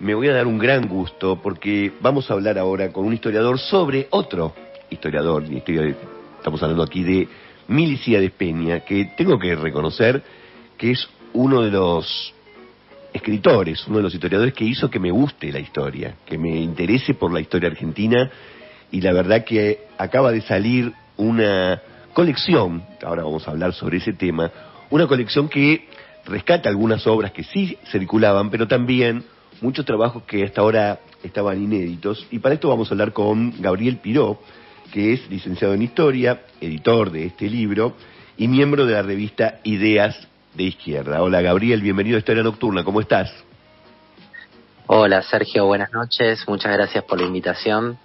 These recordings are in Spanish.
me voy a dar un gran gusto porque vamos a hablar ahora con un historiador sobre otro historiador. Estamos hablando aquí de Milcíades Peña, que tengo que reconocer que es uno de los escritores, uno de los historiadores que hizo que me guste la historia, que me interese por la historia argentina, y la verdad que acaba de salir una colección, ahora vamos a hablar sobre ese tema, una colección que rescata algunas obras que sí circulaban, pero también muchos trabajos que hasta ahora estaban inéditos, y para esto vamos a hablar con Gabriel Piró, que es licenciado en Historia, editor de este libro y miembro de la revista Ideas de Izquierda. Hola Gabriel, bienvenido a Historia Nocturna, ¿cómo estás? Hola Sergio, buenas noches, muchas gracias por la invitación.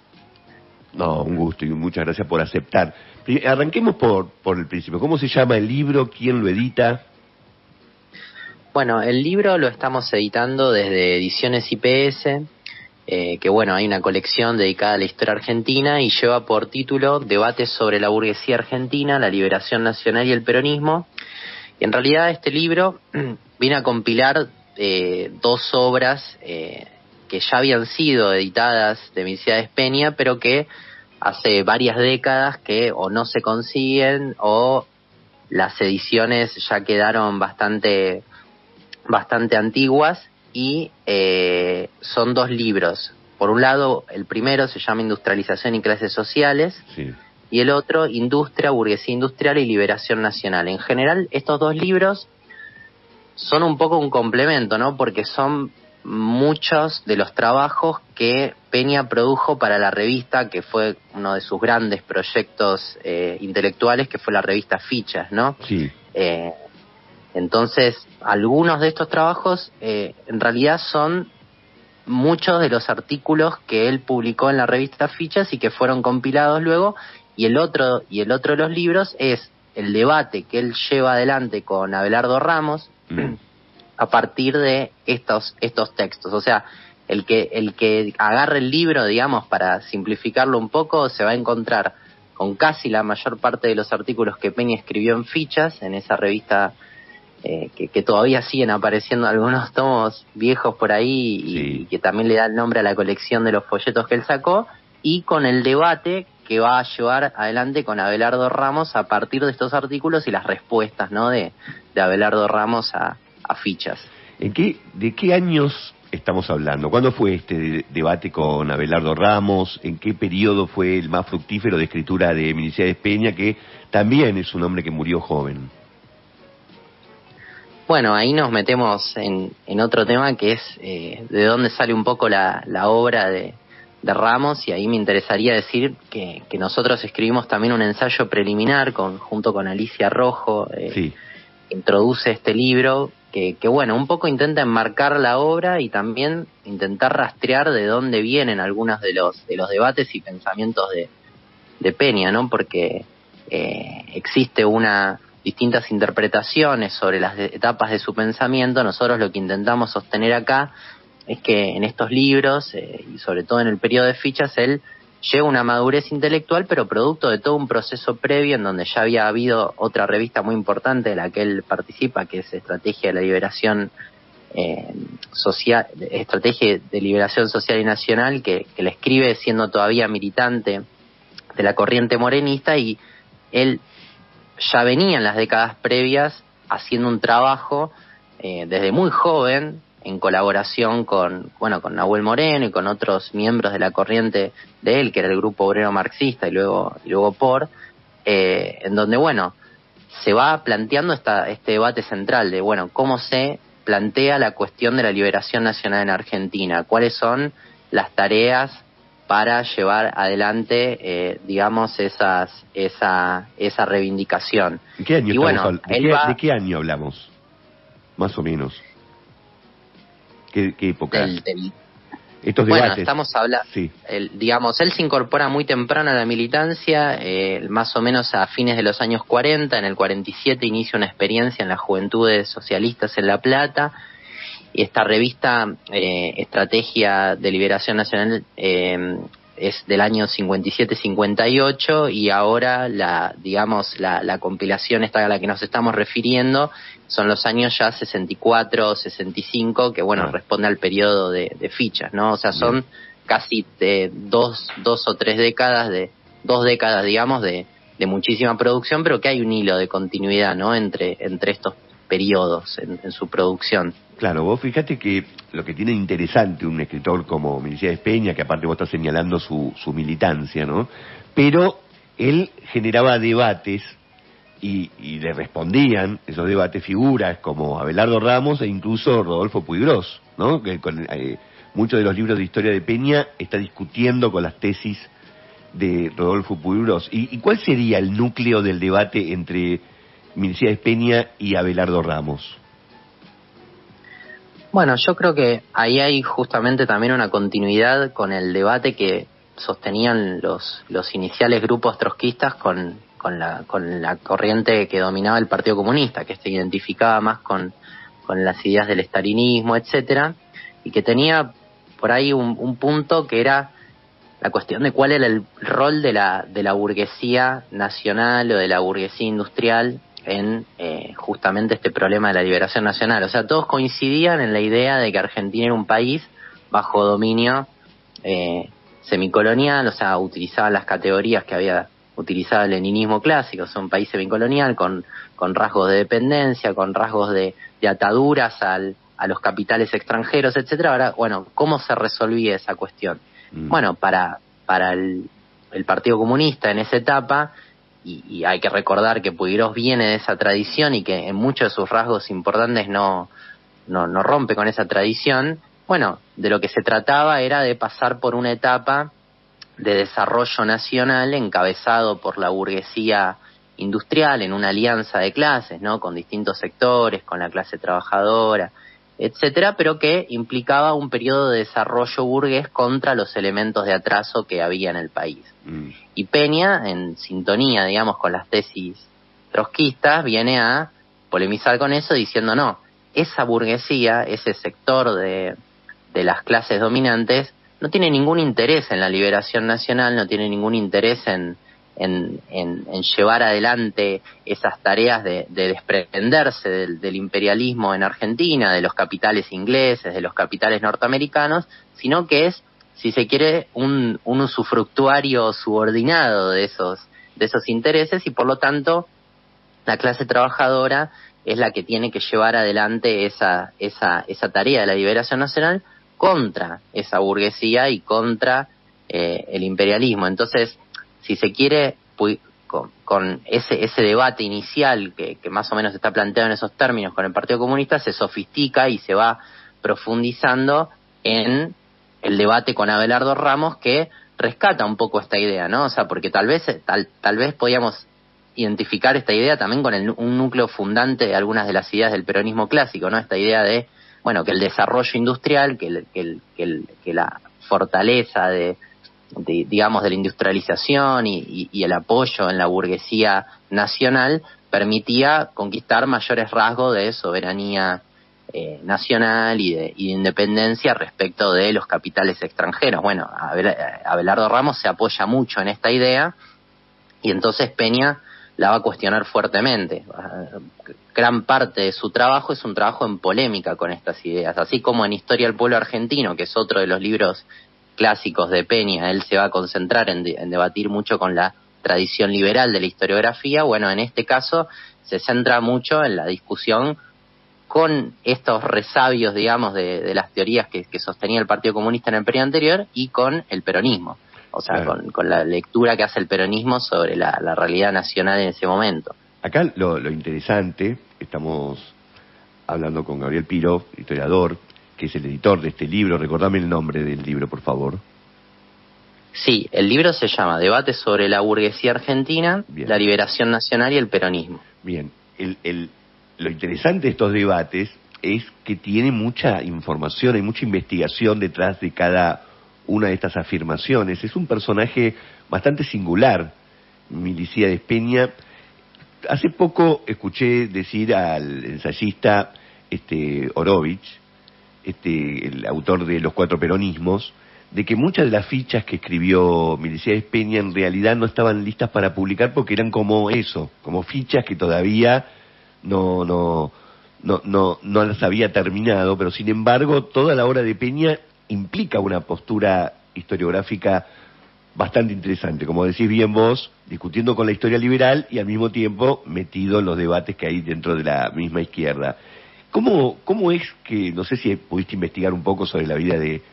No, un gusto y muchas gracias por aceptar. Arranquemos por el principio. ¿Cómo se llama el libro? ¿Quién lo edita? Bueno, el libro lo estamos editando desde Ediciones IPS, que bueno, hay una colección dedicada a la historia argentina y lleva por título Debates sobre la burguesía argentina, la liberación nacional y el peronismo. Y en realidad este libro viene a compilar dos obras que ya habían sido editadas de Milcíades Peña, pero que hace varias décadas que o no se consiguen o las ediciones ya quedaron bastante antiguas, y son dos libros. Por un lado, el primero se llama Industrialización y Clases Sociales, sí, y el otro Industria, Burguesía Industrial y Liberación Nacional. En general, estos dos libros son un poco un complemento, ¿no? Porque son muchos de los trabajos que Peña produjo para la revista, que fue uno de sus grandes proyectos intelectuales, que fue la revista Fichas, ¿no? Sí. Entonces, algunos de estos trabajos en realidad son muchos de los artículos que él publicó en la revista Fichas y que fueron compilados luego, y el otro de los libros es el debate que él lleva adelante con Abelardo Ramos a partir de estos textos. O sea, el que agarre el libro, digamos, para simplificarlo un poco, se va a encontrar con casi la mayor parte de los artículos que Peña escribió en Fichas, en esa revista que todavía siguen apareciendo algunos tomos viejos por ahí, y que también le da el nombre a la colección de los folletos que él sacó, y con el debate que va a llevar adelante con Abelardo Ramos a partir de estos artículos y las respuestas, ¿no?, de Abelardo Ramos a Fichas. ¿De qué años estamos hablando? ¿Cuándo fue este debate con Abelardo Ramos? ¿En qué periodo fue el más fructífero de escritura de Milcíades Peña, que también es un hombre que murió joven? Bueno, ahí nos metemos en otro tema, que es de dónde sale un poco la obra de Ramos, y ahí me interesaría decir que nosotros escribimos también un ensayo preliminar junto con Alicia Rojo, sí, que introduce este libro, que bueno, un poco intenta enmarcar la obra y también intentar rastrear de dónde vienen algunos de los debates y pensamientos de Peña, ¿no? Porque existe distintas interpretaciones sobre las etapas de su pensamiento. Nosotros lo que intentamos sostener acá es que en estos libros, y sobre todo en el periodo de Fichas, él lleva una madurez intelectual, pero producto de todo un proceso previo en donde ya había habido otra revista muy importante de la que él participa, que es Estrategia de la Liberación Social, Estrategia de Liberación Social y Nacional, que le escribe siendo todavía militante de la corriente morenista, y él ya venía en las décadas previas haciendo un trabajo desde muy joven, en colaboración con Nahuel Moreno y con otros miembros de la corriente de él, que era el Grupo Obrero Marxista y luego POR, en donde, bueno, se va planteando este debate central de, bueno, cómo se plantea la cuestión de la liberación nacional en Argentina, cuáles son las tareas para llevar adelante, digamos, esa reivindicación. ¿De qué año, y bueno, ¿de qué año hablamos? Más o menos. ¿Qué época? Estos debates. Bueno, estamos hablando, sí, digamos, él se incorpora muy temprano a la militancia, más o menos a fines de los años 40, en el 47 inicia una experiencia en las Juventudes Socialistas en La Plata, y esta revista, Estrategia de Liberación Nacional, es del año 57-58 y ahora la compilación esta a la que nos estamos refiriendo son los años ya 64-65, que bueno, responde al periodo de fichas, ¿no? O sea, son casi de dos o tres décadas, dos décadas, digamos, de muchísima producción, pero que hay un hilo de continuidad, ¿no? Entre estos periodos en su producción. Claro, vos fíjate que lo que tiene interesante un escritor como Milcíades Peña, que aparte vos estás señalando su militancia, ¿no? Pero él generaba debates y le respondían esos debates figuras como Abelardo Ramos e incluso Rodolfo Puiggrós, ¿no? Que con muchos de los libros de historia de Peña está discutiendo con las tesis de Rodolfo Puiggrós. ¿Y cuál sería el núcleo del debate entre Milcíades Peña y Abelardo Ramos? Bueno, yo creo que ahí hay justamente también una continuidad con el debate que sostenían los iniciales grupos trotskistas con la corriente que dominaba el Partido Comunista, que se identificaba más con las ideas del estalinismo, etcétera, y que tenía por ahí un punto que era la cuestión de cuál era el rol de la burguesía nacional o de la burguesía industrial en justamente este problema de la liberación nacional. O sea, todos coincidían en la idea de que Argentina era un país bajo dominio semicolonial, o sea, utilizaban las categorías que había utilizado el leninismo clásico, o sea, un país semicolonial con rasgos de dependencia, con rasgos de ataduras a los capitales extranjeros, etcétera. Ahora, bueno, ¿cómo se resolvía esa cuestión? Bueno, para el Partido Comunista en esa etapa, y hay que recordar que Puiggrós viene de esa tradición y que en muchos de sus rasgos importantes no rompe con esa tradición. Bueno, de lo que se trataba era de pasar por una etapa de desarrollo nacional encabezado por la burguesía industrial en una alianza de clases, ¿no? Con distintos sectores, con la clase trabajadora, etcétera, pero que implicaba un periodo de desarrollo burgués contra los elementos de atraso que había en el país. Y Peña, en sintonía, digamos, con las tesis trotskistas, viene a polemizar con eso diciendo no, esa burguesía, ese sector de las clases dominantes, no tiene ningún interés en la liberación nacional, no tiene ningún interés en llevar adelante esas tareas de desprenderse del imperialismo en Argentina, de los capitales ingleses, de los capitales norteamericanos, sino que es, si se quiere, un usufructuario subordinado de esos intereses, y por lo tanto la clase trabajadora es la que tiene que llevar adelante esa tarea de la liberación nacional contra esa burguesía y contra el imperialismo. Entonces, si se quiere, con ese debate inicial que más o menos está planteado en esos términos con el Partido Comunista, se sofistica y se va profundizando en el debate con Abelardo Ramos, que rescata un poco esta idea, ¿no? O sea, porque tal vez podíamos identificar esta idea también con un núcleo fundante de algunas de las ideas del peronismo clásico, ¿no? Esta idea de, bueno, que el desarrollo industrial, que la fortaleza digamos, de la industrialización y el apoyo en la burguesía nacional permitía conquistar mayores rasgos de soberanía nacional y de independencia respecto de los capitales extranjeros. Bueno, Abelardo Ramos se apoya mucho en esta idea y entonces Peña la va a cuestionar fuertemente. Gran parte de su trabajo es un trabajo en polémica con estas ideas, así como en Historia del Pueblo Argentino, que es otro de los libros clásicos de Peña. Él se va a concentrar en debatir mucho con la tradición liberal de la historiografía. Bueno, en este caso se centra mucho en la discusión con estos resabios, digamos, de las teorías que sostenía el Partido Comunista en el periodo anterior y con el peronismo. O sea, claro, con la lectura que hace el peronismo sobre la realidad nacional en ese momento. Acá lo interesante, estamos hablando con Gabriel Piro, historiador, que es el editor de este libro. Recordame el nombre del libro, por favor. Sí, el libro se llama Debate sobre la burguesía argentina, Bien. La liberación nacional y el peronismo. Bien, lo interesante de estos debates es que tiene mucha información, hay mucha investigación detrás de cada una de estas afirmaciones. Es un personaje bastante singular, Milcíades Peña. Hace poco escuché decir al ensayista Orovich, el autor de Los Cuatro Peronismos, de que muchas de las fichas que escribió Miliciades Peña en realidad no estaban listas para publicar porque eran como eso, como fichas que todavía no las había terminado, pero sin embargo toda la obra de Peña implica una postura historiográfica bastante interesante, como decís bien vos, discutiendo con la historia liberal y al mismo tiempo metido en los debates que hay dentro de la misma izquierda. ¿Cómo es que, no sé si pudiste investigar un poco sobre la vida de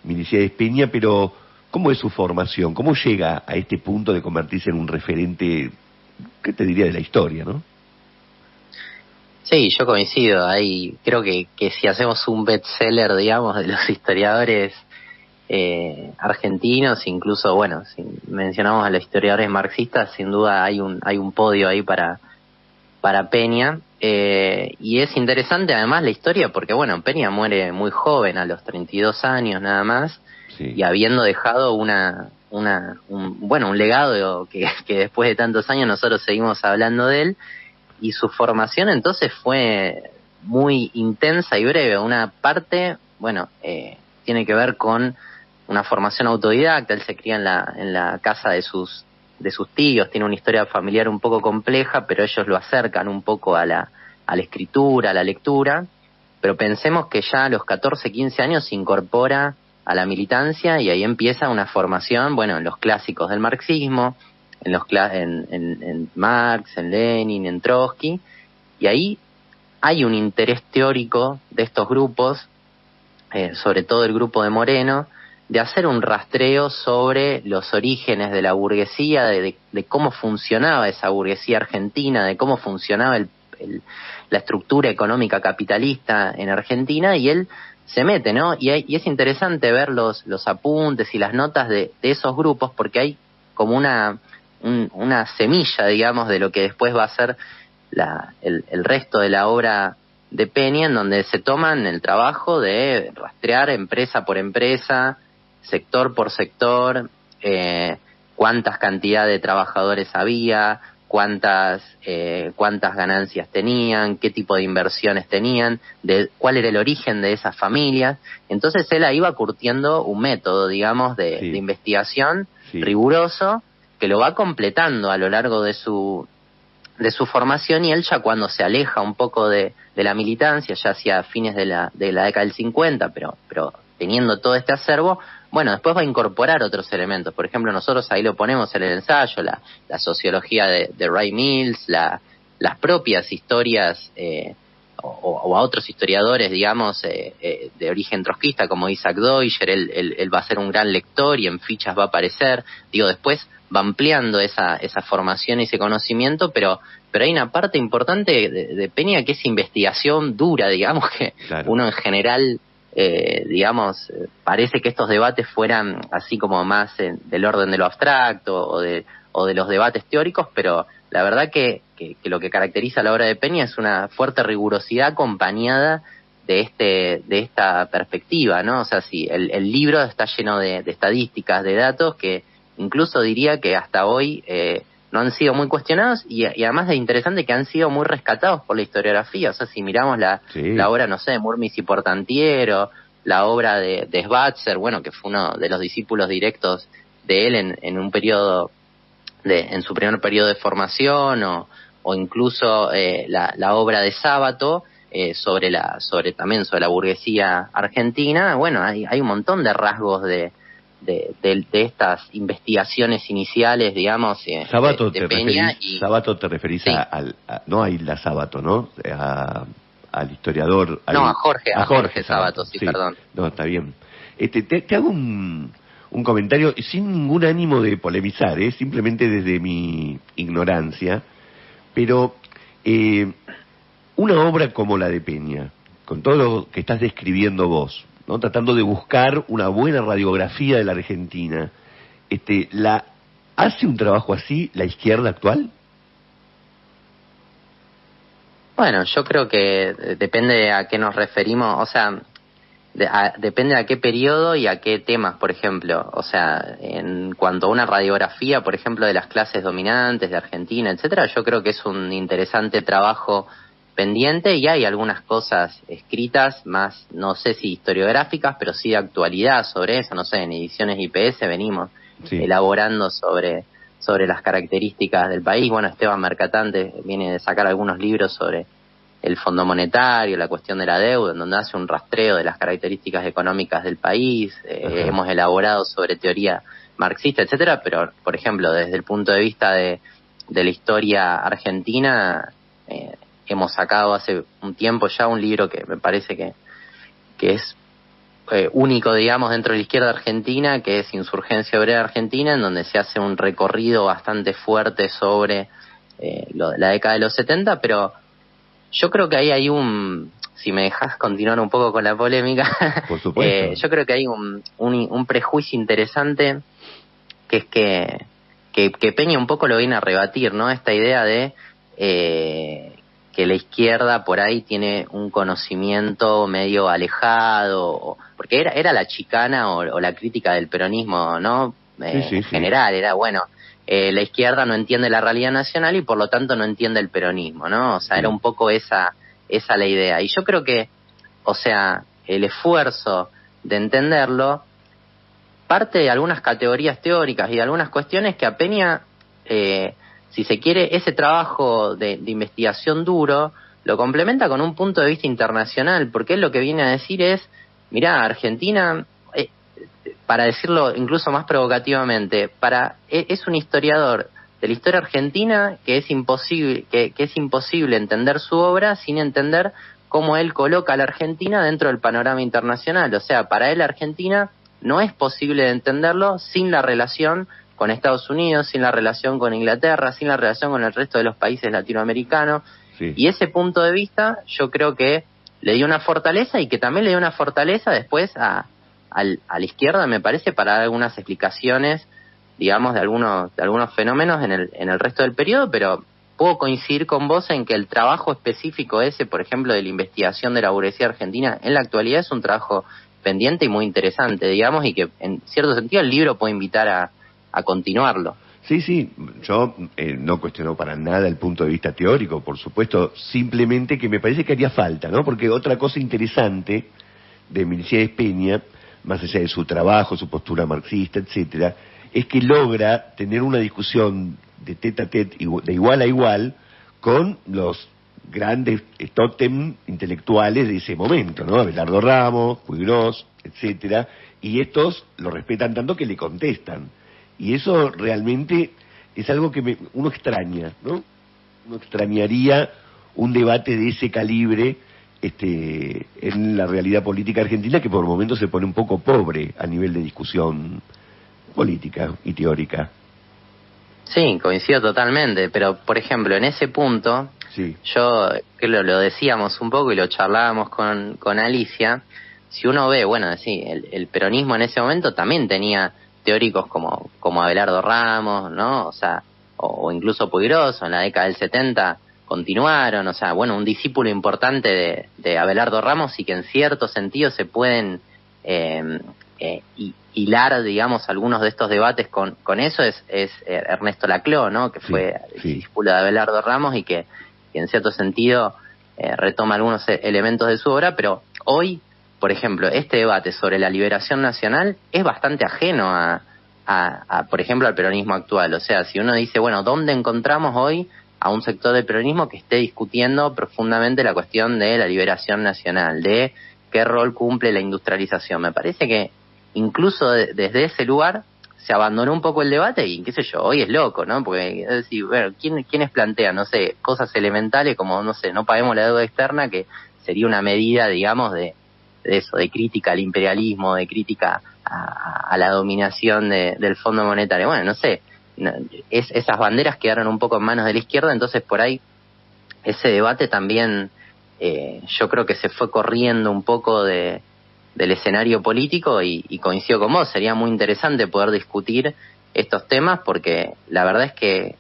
Miliciades Peña, pero cómo es su formación? ¿Cómo llega a este punto de convertirse en un referente, qué te diría, de la historia, ¿no? Sí, yo coincido. Ahí creo que si hacemos un bestseller, digamos, de los historiadores argentinos, incluso, bueno, si mencionamos a los historiadores marxistas, sin duda hay un podio ahí para Peña. Y es interesante además la historia porque, bueno, Peña muere muy joven, a los 32 años nada más, Sí. y habiendo dejado un legado que después de tantos años nosotros seguimos hablando de él. Y su formación entonces fue muy intensa y breve. Una parte, bueno, tiene que ver con una formación autodidacta. Él se cría en la casa de sus tíos, tiene una historia familiar un poco compleja, pero ellos lo acercan un poco a la escritura, a la lectura. Pero pensemos que ya a los 14, 15 años se incorpora a la militancia y ahí empieza una formación, bueno, en los clásicos del marxismo, en Marx, en Lenin, en Trotsky, y ahí hay un interés teórico de estos grupos, sobre todo el grupo de Moreno, de hacer un rastreo sobre los orígenes de la burguesía, de cómo funcionaba esa burguesía argentina, de cómo funcionaba la estructura económica capitalista en Argentina, y él se mete, ¿no? Y es interesante ver los apuntes y las notas de esos grupos, porque hay como una semilla, digamos, de lo que después va a ser el resto de la obra de Peña, en donde se toman el trabajo de rastrear empresa por empresa, sector por sector, cuántas cantidad de trabajadores había, cuántas ganancias tenían, qué tipo de inversiones tenían, cuál era el origen de esas familias. Entonces él ahí va curtiendo un método, digamos, de investigación riguroso, que lo va completando a lo largo de su formación, y él ya cuando se aleja un poco de la militancia, ya hacia fines de la década del 50, pero teniendo todo este acervo, bueno, después va a incorporar otros elementos. Por ejemplo, nosotros ahí lo ponemos en el ensayo, la sociología de Ray Mills, las propias historias, o a otros historiadores, digamos, de origen trotskista, como Isaac Deutscher. Él va a ser un gran lector y en fichas va a aparecer. Digo, después va ampliando esa formación y ese conocimiento, pero hay una parte importante de Peña que es investigación dura, digamos, que claro, uno en general, parece que estos debates fueran así como más del orden de lo abstracto o de los debates teóricos, pero la verdad que lo que caracteriza la obra de Peña es una fuerte rigurosidad acompañada de esta perspectiva, ¿no? O sea, sí, el libro está lleno de estadísticas, de datos que incluso diría que hasta hoy no han sido muy cuestionados y además de interesante que han sido muy rescatados por la historiografía. O sea, si miramos la obra, no sé, de Murmis y Portantiero, la obra de Schweitzer, bueno, que fue uno de los discípulos directos de él en un periodo en su primer periodo de formación, o incluso la obra de Sábato, sobre la burguesía argentina. Bueno, hay un montón de rasgos de estas investigaciones iniciales, digamos, Sábato de Peña. Sábato te referís no a Isla Sábato, ¿no? Al historiador. A Jorge Sábato, sí, perdón. No, está bien. Te hago un comentario sin ningún ánimo de polemizar, simplemente desde mi ignorancia, pero una obra como la de Peña, con todo lo que estás describiendo vos, ¿no? Tratando de buscar una buena radiografía de la Argentina, ¿la hace un trabajo así la izquierda actual? Bueno, yo creo que depende a qué nos referimos, o sea, depende a qué periodo y a qué temas, por ejemplo. O sea, en cuanto a una radiografía, por ejemplo, de las clases dominantes de Argentina, etcétera, yo creo que es un interesante trabajo pendiente, y hay algunas cosas escritas, más, no sé si historiográficas, pero sí de actualidad sobre eso, no sé, en Ediciones IPS venimos elaborando sobre las características del país. Bueno, Esteban Mercatante viene de sacar algunos libros sobre el Fondo Monetario, la cuestión de la deuda, en donde hace un rastreo de las características económicas del país. Hemos elaborado sobre teoría marxista, etcétera, pero, por ejemplo, desde el punto de vista de la historia argentina, hemos sacado hace un tiempo ya un libro que me parece que es único, digamos, dentro de la izquierda argentina, que es Insurgencia Obrera Argentina, en donde se hace un recorrido bastante fuerte sobre la década de los 70, pero yo creo que ahí hay si me dejas continuar un poco con la polémica, por supuesto. Yo creo que hay un prejuicio interesante, que es que Peña un poco lo viene a rebatir, ¿no? Esta idea de que la izquierda por ahí tiene un conocimiento medio alejado, porque era la chicana o la crítica del peronismo, ¿no? En general, era bueno, la izquierda no entiende la realidad nacional y por lo tanto no entiende el peronismo, ¿no? O sea, era un poco esa la idea. Y yo creo que, o sea, el esfuerzo de entenderlo parte de algunas categorías teóricas y de algunas cuestiones que a Peña, si se quiere, ese trabajo de investigación duro lo complementa con un punto de vista internacional, porque él lo que viene a decir es, mirá, Argentina, para decirlo incluso más provocativamente, es un historiador de la historia argentina que es imposible entender su obra sin entender cómo él coloca a la Argentina dentro del panorama internacional. O sea, para él Argentina no es posible de entenderlo sin la relación con Estados Unidos, sin la relación con Inglaterra, sin la relación con el resto de los países latinoamericanos. Sí. Y ese punto de vista yo creo que le dio una fortaleza, y que también le dio una fortaleza después a la izquierda, me parece, para dar algunas explicaciones, digamos, de algunos fenómenos en el resto del periodo. Pero puedo coincidir con vos en que el trabajo específico ese, por ejemplo, de la investigación de la burguesía argentina en la actualidad, es un trabajo pendiente y muy interesante, digamos, y que en cierto sentido el libro puede invitar a continuarlo. Sí, yo no cuestiono para nada el punto de vista teórico, por supuesto, simplemente que me parece que haría falta, ¿no? Porque otra cosa interesante de Miliciades Peña, más allá de su trabajo, su postura marxista, etcétera, es que logra tener una discusión de tete a tete, de igual a igual, con los grandes tótem intelectuales de ese momento, ¿no? Abelardo Ramos, Puigros, etcétera, y estos lo respetan tanto que le contestan. Y eso realmente es algo que uno extraña, ¿no? Uno extrañaría un debate de ese calibre en la realidad política argentina, que por momentos se pone un poco pobre a nivel de discusión política y teórica. Sí, coincido totalmente, pero por ejemplo, en ese punto, yo que lo decíamos un poco y lo charlábamos con Alicia, si uno ve, bueno, sí, el peronismo en ese momento también tenía teóricos como Abelardo Ramos, ¿no? O sea, o incluso Puigros, en la década del 70 continuaron, o sea, bueno, un discípulo importante de Abelardo Ramos, y que en cierto sentido se pueden hilar, digamos, algunos de estos debates con eso, es Ernesto Laclau, ¿no? Que fue discípulo de Abelardo Ramos y que en cierto sentido retoma algunos elementos de su obra, pero hoy, por ejemplo, este debate sobre la liberación nacional es bastante ajeno por ejemplo, al peronismo actual. O sea, si uno dice, bueno, ¿dónde encontramos hoy a un sector del peronismo que esté discutiendo profundamente la cuestión de la liberación nacional, de qué rol cumple la industrialización? Me parece que incluso desde ese lugar se abandonó un poco el debate, y qué sé yo, hoy es loco, ¿no? Porque, es decir, bueno, ¿quiénes plantean, no sé, cosas elementales como, no sé, no paguemos la deuda externa, que sería una medida, digamos, de eso, de crítica al imperialismo, de crítica a la dominación del Fondo Monetario? Bueno, no sé, esas banderas quedaron un poco en manos de la izquierda, entonces por ahí ese debate también yo creo que se fue corriendo un poco del escenario político, y coincido con vos, sería muy interesante poder discutir estos temas, porque la verdad es que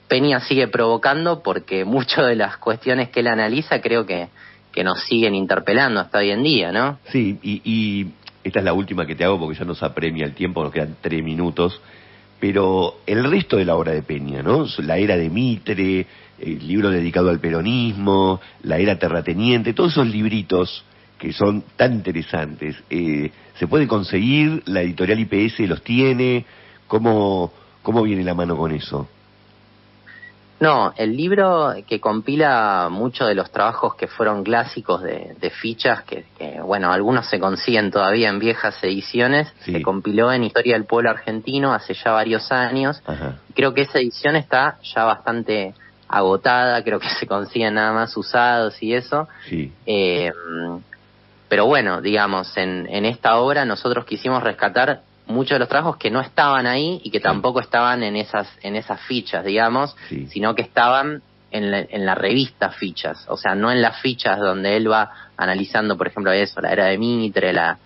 Peña sigue provocando, porque muchas de las cuestiones que él analiza creo que nos siguen interpelando hasta hoy en día, ¿no? Sí, y esta es la última que te hago porque ya nos apremia el tiempo, nos quedan 3 minutos. pero el resto de la obra de Peña, ¿no? La era de Mitre, el libro dedicado al peronismo, la era terrateniente, todos esos libritos que son tan interesantes, ¿se puede conseguir? ¿La editorial IPS los tiene? ¿Cómo viene la mano con eso? No, el libro que compila muchos de los trabajos que fueron clásicos de fichas, que, bueno, algunos se consiguen todavía en viejas ediciones, sí. Se compiló en Historia del Pueblo Argentino hace ya varios años. Ajá. Creo que esa edición está ya bastante agotada, creo que se consiguen nada más usados y eso. Sí. Pero bueno, digamos, en esta obra nosotros quisimos rescatar muchos de los trabajos que no estaban ahí y que tampoco estaban en esas fichas, digamos, sino que estaban en la revista Fichas, o sea, no en las fichas donde él va analizando, por ejemplo, eso, la era de Mitre, la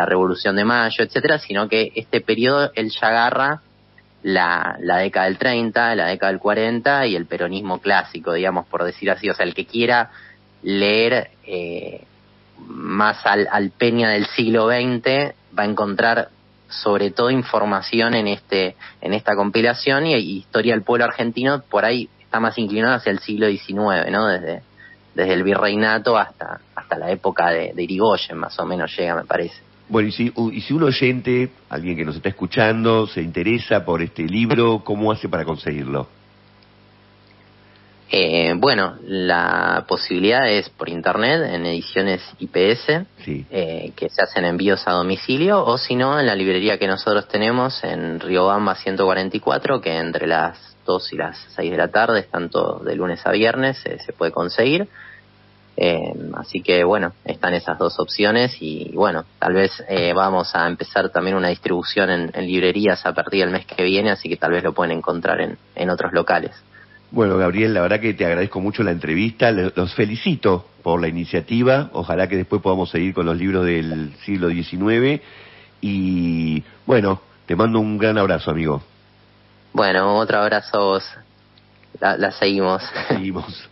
Revolución de Mayo, etcétera, sino que este periodo él ya agarra la década del 30, la década del 40 y el peronismo clásico, digamos, por decir así, o sea, el que quiera leer más al Peña del siglo XX va a encontrar sobre todo información en esta compilación, y Historia del Pueblo Argentino por ahí está más inclinado hacia el siglo XIX, ¿no? Desde el virreinato hasta la época de Irigoyen, más o menos llega, me parece. Bueno, y si un oyente, alguien que nos está escuchando, se interesa por este libro, ¿cómo hace para conseguirlo? Bueno, la posibilidad es por internet, en ediciones IPS, sí. Que se hacen envíos a domicilio, o si no, en la librería que nosotros tenemos en Riobamba 144, que entre las 2 y las 6 de la tarde, tanto de lunes a viernes, se puede conseguir. Así que bueno, están esas dos opciones y bueno, tal vez vamos a empezar también una distribución en librerías a partir del mes que viene, así que tal vez lo pueden encontrar en otros locales. Bueno, Gabriel, la verdad que te agradezco mucho la entrevista, los felicito por la iniciativa, ojalá que después podamos seguir con los libros del siglo XIX y bueno, te mando un gran abrazo, amigo. Bueno, otro abrazo a vos, la seguimos. Seguimos.